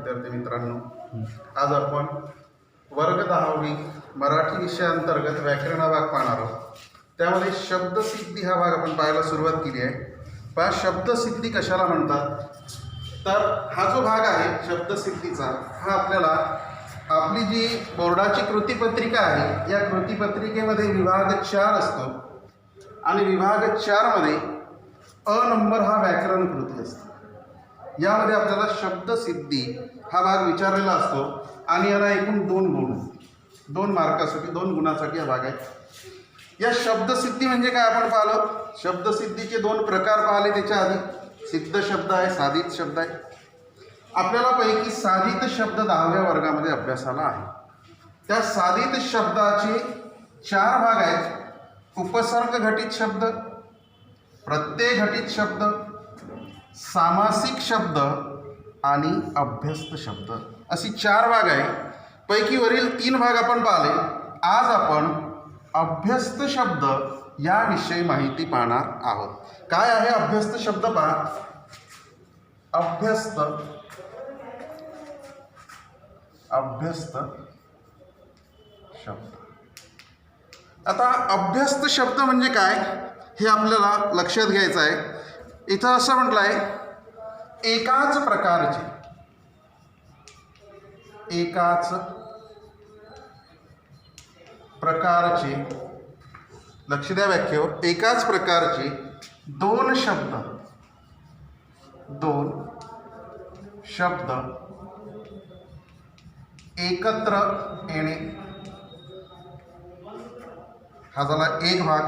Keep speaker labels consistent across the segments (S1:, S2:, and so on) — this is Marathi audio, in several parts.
S1: विद्यार्थी मित्रांनो, आज आपण वर्ग 10वी मराठी विषयाअंतर्गत व्याकरण हा भाग पाहणार आहोत. त्यामध्ये शब्दसिद्धी हा भाग आपण पाहायला सुरुवात केली आहे. पहा, शब्दसिद्धी कशाला म्हणतात, तर हा जो भाग आहे शब्दसिद्धीचा, हा आपल्याला आपली जी बोर्डाची कृतीपत्रिका आहे, या कृतीपत्रिकेमध्ये विभाग 4 असतो आणि विभाग 4 मध्ये अ नंबर हा व्याकरण कृती असतो. यामध्ये आपल्याला शब्दसिद्धी हा भाग विचारलेला असतो आणि याला एकूण 2 मार्कासाठी 2 गुणासाठी हा भाग आहे. या शब्दसिद्धी म्हणजे काय आपण पाहिलं, शब्दसिद्धीचे 2 प्रकार पाहिले त्याच्या आधी. सिद्ध शब्द आहे, साधित शब्द आहे. आपल्याला पैकी साधित शब्द 10व्या वर्गामध्ये अभ्यासाला आहे. त्या साधित शब्दाचे 4 भाग आहेत. उपसर्ग घटित शब्द, प्रत्यय घटित शब्द, सामासिक शब्द आणि अभ्यस्त शब्द, अशी 4 भाग आहे. पैकी वरील 3 भाग आपण पाहिले. आज आपण अभ्यस्त शब्द याविषयी माहिती पाहणार आहोत. काय आहे अभ्यस्त शब्द पहा. अभ्यस्त शब्द. आता अभ्यस्त शब्द म्हणजे काय हे आपल्याला लक्षात घ्यायचं आहे. इथं असं म्हटलं आहे, एकाच प्रकारचे, लक्ष द्या व्याख्येवर, एकाच प्रकारचे 2 शब्द एकत्र येणे, हा झाला एक भाग.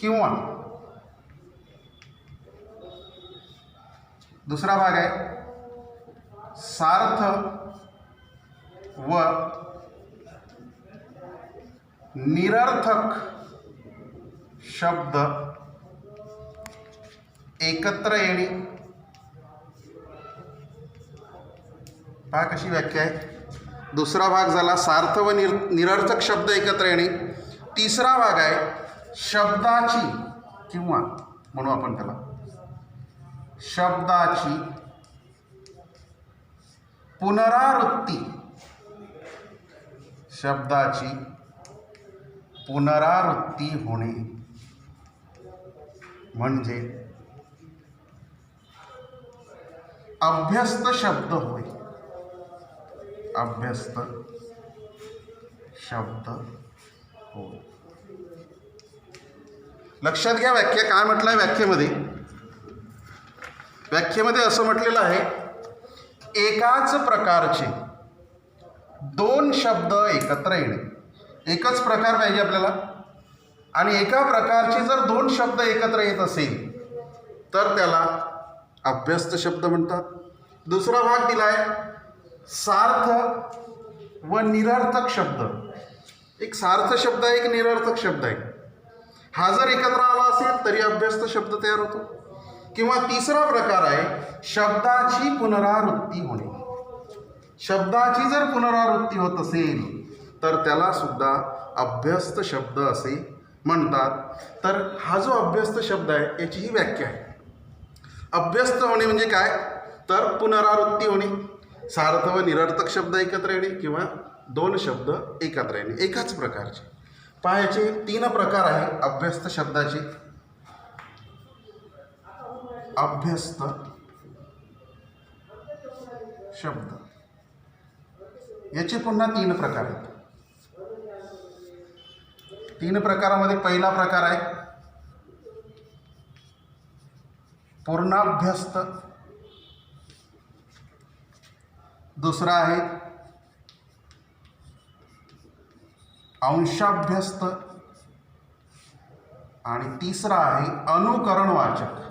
S1: किंवा दुसरा भाग आहे सार्थ व निरर्थक शब्द एकत्र येणे. पहा कशी व्याख्या आहे. दुसरा भाग झाला सार्थ व निरर्थक शब्द एकत्र येणे. तिसरा भाग आहे शब्दाची, किंवा म्हणू आपण त्याला शब्दाची पुनरावृत्ती होणे, म्हणजे अभ्यस्त शब्द होय. अभ्यस्त शब्द होय. लक्षात घ्या व्याख्या काय म्हटलं आहे. व्याख्येमध्ये असं म्हटलेलं आहे, एकाच प्रकारचे 2 शब्द एकत्र येणे. एकच प्रकार पाहिजे आपल्याला, आणि एका प्रकारचे जर 2 शब्द एकत्र येत असेल तर त्याला अभ्यस्त शब्द म्हणतात. दुसरा भाग दिला आहे सार्थ व निरर्थक शब्द. एक सार्थ शब्द आहे, एक निरर्थक शब्द आहे. हा जर एकत्र आला असेल तरी अभ्यस्त शब्द तयार होतो. किंवा तिसरा प्रकार आहे शब्दाची पुनरावृत्ती होणे. शब्दाची जर पुनरावृत्ती होत असेल तर त्याला सुद्धा अभ्यस्त शब्द असे म्हणतात. तर हा जो अभ्यस्त शब्द आहे याची ही व्याख्या आहे. अभ्यस्त होणे म्हणजे काय, तर पुनरावृत्ती होणे, सार्थ व निरर्थक शब्द एकत्र येणे, किंवा 2 शब्द एकत्र येणे एकाच प्रकारचे. पाहायचे 3 प्रकार आहे अभ्यस्त शब्दाचे. अभ्यस्त शब्द याचे पुन्हा 3 प्रकार आहेत. 3 प्रकारामध्ये पहिला प्रकार आहे पूर्णाभ्यस्त, दुसरा आहे अंशाभ्यस्त, आणि तिसरा आहे अनुकरणवाचक.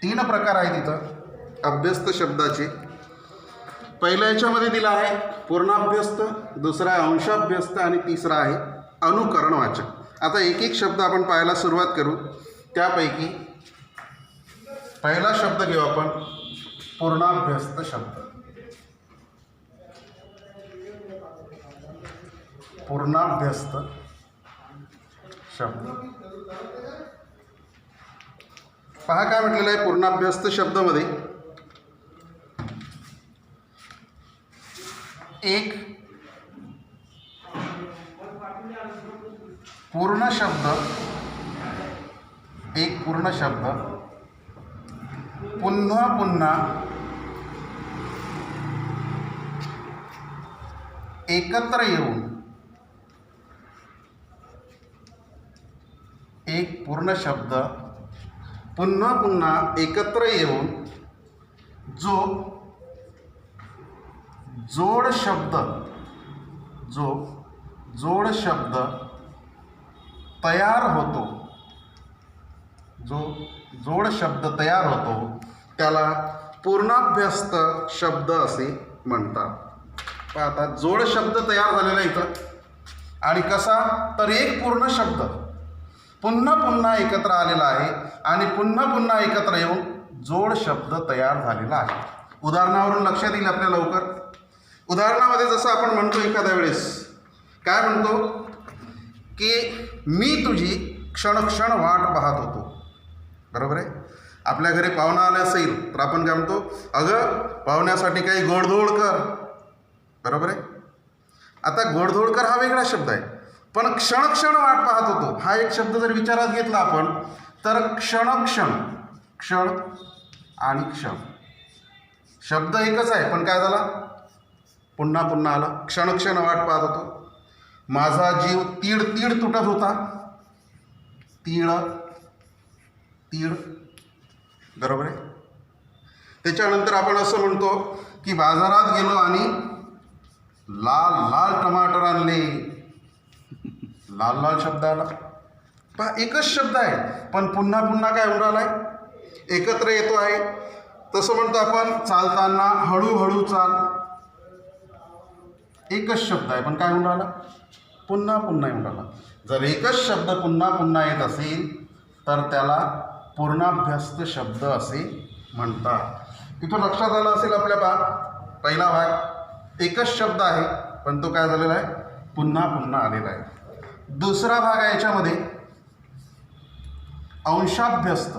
S1: 3 प्रकार आहेत इथं अभ्यस्त शब्दाचे. पहिल्या याच्यामध्ये दिला आहे पूर्णाभ्यस्त, दुसरा आहे अंशाभ्यस्त आणि तिसरा आहे अनुकरणवाचक. आता एक एक शब्द आपण पाहायला सुरुवात करू. त्यापैकी पहिला शब्द घेऊ आपण पूर्णाभ्यस्त शब्द. पूर्णाभ्यस्त शब्द पहा काय म्हटलेलं आहे पूर्णाभ्यस्त शब्दामध्ये, एक पूर्ण शब्द पुन्हा पुन्हा एकत्र येऊन, एक पूर्ण शब्द पुन्हा पुन्हा एकत्र येऊन जो जोड शब्द तयार होतो, त्याला पूर्णाभ्यस्त शब्द असे म्हणतात. आता जोड शब्द तयार झालेला इथं, आणि कसा तर एक पूर्ण शब्द पुन्हा पुन्हा एकत्र आलेला आहे आणि पुन्हा पुन्हा एकत्र येऊन जोड शब्द तयार झालेला आहे. उदाहरणावरून लक्षात येईल आपल्या लवकर. उदाहरणामध्ये जसं आपण म्हणतो एखाद्या वेळेस काय म्हणतो की मी तुझी क्षणक्षण वाट पाहत होतो. बरोबर आहे. आपल्या घरी पाहुणा आला असेल तर आपण काय म्हणतो, अगं पाहुण्यासाठी काही गोडधोड कर. बरोबर आहे. आता गोडधोड कर हा वेगळा शब्द आहे, पण क्षणक्षण वाट पाहत होतो हा एक शब्द जर विचारात घेतला आपण तर क्षणक्षण, क्षण आणि क्षण शब्द एकच आहे, पण काय झाला पुन्हा पुन्हा आला. क्षणक्षण वाट पाहत होतो, माझा जीव तीड तीड तुटत होता. तीळ तीड. बरोबर आहे. त्याच्यानंतर आपण असं म्हणतो की बाजारात गेलो आणि लाल लाल टमाटर आणले. लाल लाल शब्द आला. पहा एकच शब्द आहे पण पुन्हा पुन्हा काय होऊन राहिला आहे, एकत्र येतो आहे. तसं म्हणतो आपण चालताना हळूहळू चाल. एकच शब्द आहे पण काय होऊन राहिला, पुन्हा पुन्हा येऊन राहिला. जर एकच शब्द पुन्हा पुन्हा येत असेल तर त्याला पूर्णाभ्यस्त शब्द असे म्हणतात. इथून लक्षात आलं असेल आपल्या पहिला भाग एकच शब्द आहे पण तो काय झालेला आहे, पुन्हा पुन्हा आलेला आहे. दुसरा भाग आहे याच्यामध्ये अंशाभ्यस्त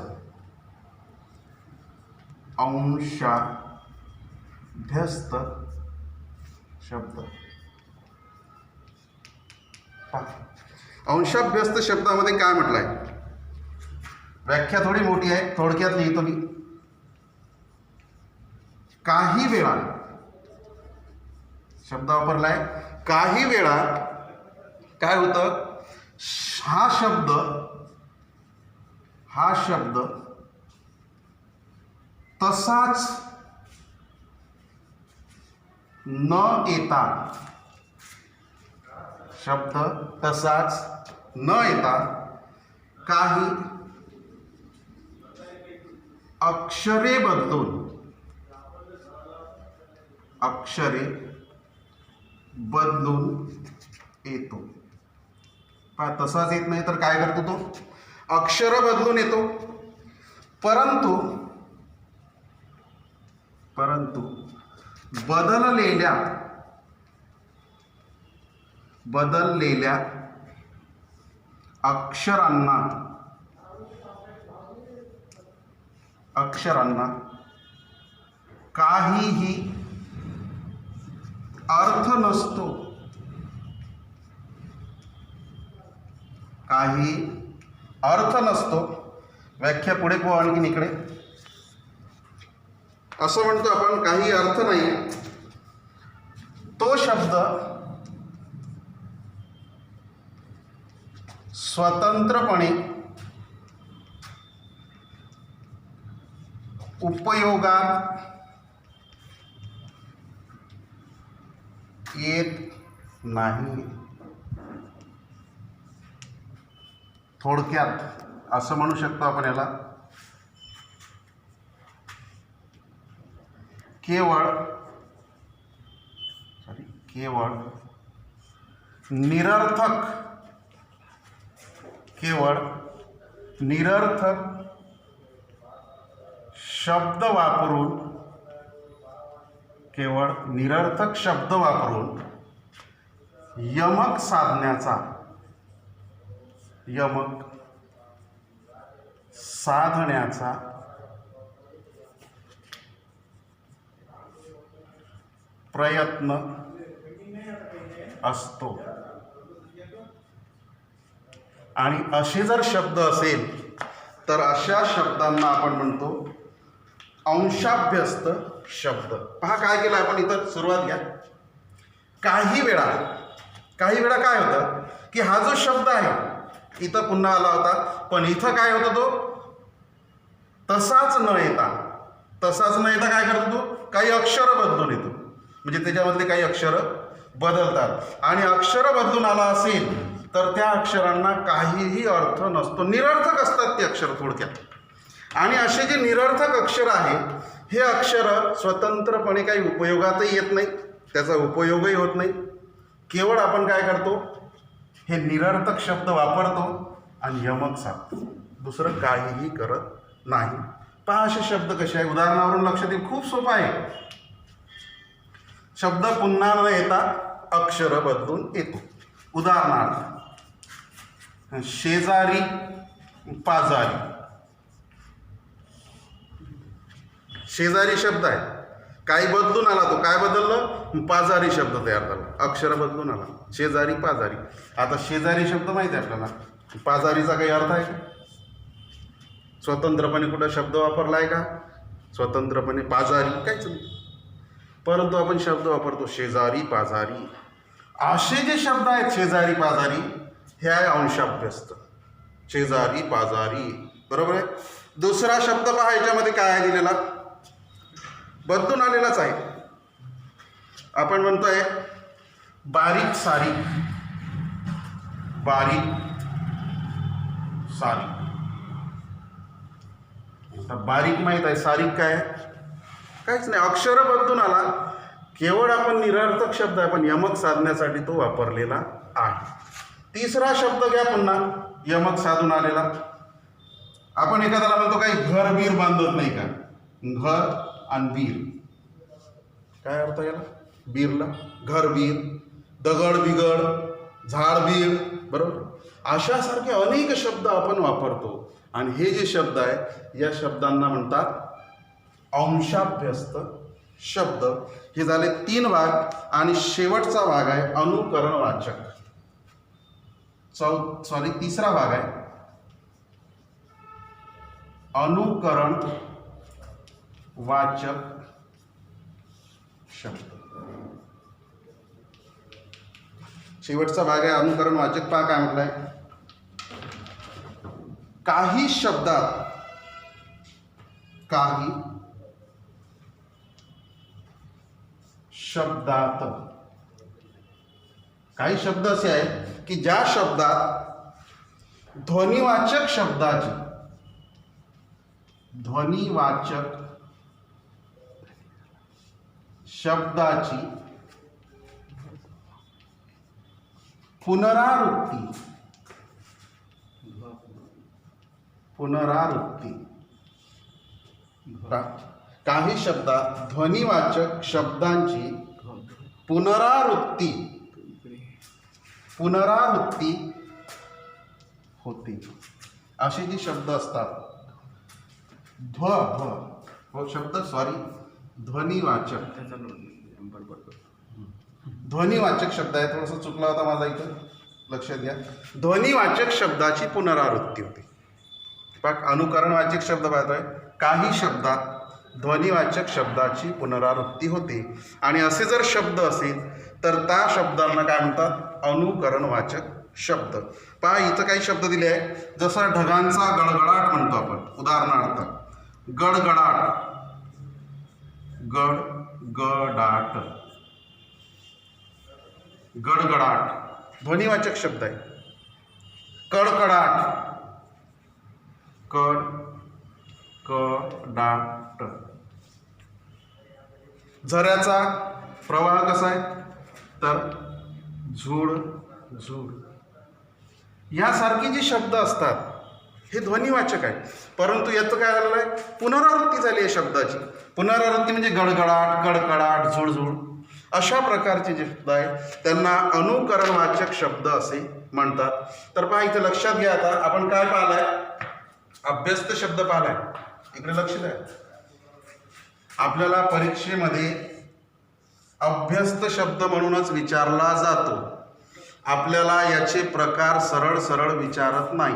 S1: शब्द. अंशाभ्यस्त शब्दामध्ये काय म्हटलंय, व्याख्या थोडी मोठी आहे, थोडक्यात लिहितो मी. काही वेळा शब्द वापरलाय. काही वेळा काय होतं, हा शब्द तसाच न येता, शब्द तसाच न येता काही अक्षरे बदलून येतो. पहा तसाच येत नाही तर काय करतो तो, अक्षर बदलून येतो. परंतु बदललेल्या अक्षरांना काहीही अर्थ नसतो. काही अर्थ नसतो. व्याख्या पुढे पाहू आणखीन इकडे. असं म्हणतो आपण काही अर्थ नाही. तो शब्द स्वतंत्रपणे उपयोगात येत नाही. थोडक्यात असं म्हणू शकतो आपण याला, केवळ निरर्थक शब्द वापरून यमक साधण्याचा प्रयत्न असतो. आणि असे जर शब्द असेल तर अशा शब्दांना आपण म्हणतो अंशाभ्यस्त शब्द. पहा काय केलं आपण इथं, सुरुवात घ्या. काही वेळा काय होतं की हा जो शब्द आहे इथं पुन्हा आला होता, पण इथं काय होतं, तो तसाच न येता काय करतो, तो काही अक्षर बदलून येतो. म्हणजे त्याच्यामधले काही अक्षर बदलतात आणि अक्षर बदलून आला असेल तर त्या अक्षरांना काहीही अर्थ नसतो, निरर्थक असतात ते अक्षर थोडक्यात. आणि असे जे निरर्थक अक्षर आहे हे अक्षर स्वतंत्रपणे काही उपयोगातही येत नाही, त्याचा उपयोगही होत नाही. केवळ आपण काय करतो, हे निरर्थक शब्द वापरतो आणि यमक साधतो, दुसरं काहीही करत नाही. पहा असे शब्द कसे आहे, उदाहरणावरून लक्षात येईल. खूप सोपं आहे. शब्द पुन्हा न येता अक्षर बदलून येतो. उदाहरणार्थ शेजारी पाजारी. शेजारी शब्द आहे, काही बदलून आला, तो काय बदललं, पाजारी शब्द तयार झाला, अक्षर बदलून आला, शेजारी पाजारी. आता शेजारी शब्द माहिती आहे आपल्याला, पाजारीचा काही अर्थ आहे का, स्वतंत्रपणे कुठं शब्द वापरला आहे का, स्वतंत्रपणे पाजारी काहीच नाही. परंतु आपण शब्द वापरतो शेजारी पाजारी. असे जे शब्द आहेत शेजारी पाजारी हे आहे अंशाभ्यस्त. शेजारी पाजारी, बरोबर आहे. दुसरा शब्द पहा, याच्यामध्ये काय आहे दिलेला, बदलून आलेलाच आहे. आपण म्हणतोय बारीक सारीक. बारीक सारीक. आता बारीक माहीत आहे, सारीक काय आहे, काहीच नाही, अक्षर बदलून आला. केवळ आपण निरर्थक शब्द आहे, पण यमक साधण्यासाठी तो वापरलेला आहे. तिसरा शब्द घ्या पुन्हा, यमक साधून आलेला. आपण एखाद्याला म्हणतो काही घर बीर बांधत नाही का, घर आणि बीर, काय अर्थ याला, बीरला, घर बीर, दगड बिगड, झाड बीड, बरोबर. अशासारखे अनेक शब्द आपण वापरतो आणि हे जे शब्द आहे या शब्दांना म्हणतात अंशाभ्यस्त शब्द. हे झाले 3 भाग आणि शेवटचा भाग आहे अनुकरणवाचक. तिसरा भाग आहे अनुकरण वाचक शब्द. शेवटचा भाग आहे अनुकरण वाचक. पहा काय म्हटलंय, काही शब्दात काही शब्द असे आहेत की ज्या शब्दात ध्वनिवाचक शब्दाची पुनरावृत्ती. काही शब्दात ध्वनिवाचक शब्दांची पुनरावृत्ती होते. असे जे शब्द असतात ध्वनिवाचक शब्द आहे, थोडंसं चुकला होता माझा इथं, लक्षात घ्या. ध्वनिवाचक शब्दाची पुनरावृत्ती होते. अनुकरणवाचक शब्द पाहतोय, काही शब्दात ध्वनिवाचक शब्दाची पुनरावृत्ती होते आणि असे जर शब्द असेल तर त्या शब्दांना काय म्हणतात, अनुकरणवाचक शब्द. पहा इथं काही शब्द दिले आहे, जसं ढगांचा गडगडाट म्हणतो आपण. उदाहरणार्थ गडगडाट, गडगडाट ध्वनिवाचक शब्द आहे. कडकडाट, कडकडाट. झऱ्याचा प्रवाह कसा आहे, तर झुड. यासारखे जे शब्द असतात हे ध्वनिवाचक आहे, परंतु याचं काय झालेलं आहे, पुनरावृत्ती झाली आहे शब्दाची. पुनरावृत्ती म्हणजे गडगडाट, कडकडाट, झुळझुळ अशा प्रकारचे जे शब्द आहेत त्यांना अनुकरणवाचक शब्द असे म्हणतात. तर पहा इथे लक्षात घ्या, आता आपण काय पाहिलंय, अभ्यस्त शब्द पाहिलाय, इकडे लक्ष द्या. आपल्याला परीक्षेमध्ये अभ्यस्त शब्द म्हणूनच विचारला जातो. आपल्याला याचे प्रकार सरळ सरळ विचारत नाही.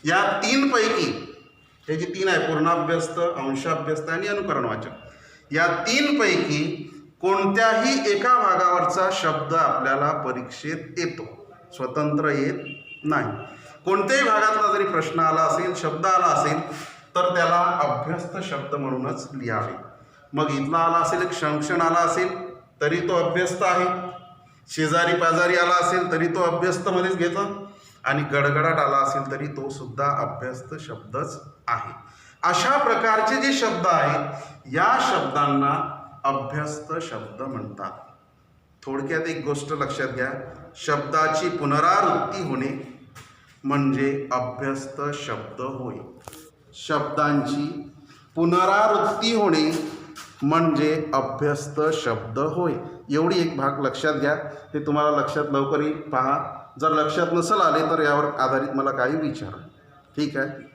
S1: या तीनपैकी, हे जे तीन आहे, पूर्णाभ्यस्त, अंशाभ्यस्त आणि अनुकरणवाचक, या तीनपैकी कोणत्याही एका भागावरचा शब्द आपल्याला परीक्षेत येतो, स्वतंत्र येत नाही. कोणत्याही भागातला जरी प्रश्न आला असेल, शब्द आला असेल, तर त्याला अभ्यस्त शब्द म्हणूनच लिहावे. मग इथला आला असेल, एक क्षण आला असेल तरी तो अभ्यस्त आहे, शेजारी पाजारी आला असेल तरी तो अभ्यस्तमध्येच घेतो, आणि गडगडाट आला असेल तरी तो सुद्धा अभ्यस्त शब्दच आहे. अशा प्रकारचे जे शब्द आहेत या शब्दांना अभ्यस्त शब्द म्हणतात. थोडक्यात एक गोष्ट लक्षात घ्या, शब्दाची पुनरावृत्ती होणे म्हणजे अभ्यस्त शब्द होय. शब्दांची पुनरावृत्ती होणे म्हणजे अभ्यस्त शब्द होय. एवढी एक भाग लक्षात घ्या, हे तुम्हाला लक्षात लवकर येईल. पहा, जर लक्षात नसेल आले तर यावर आधारित मला काही विचारा. ठीक आहे.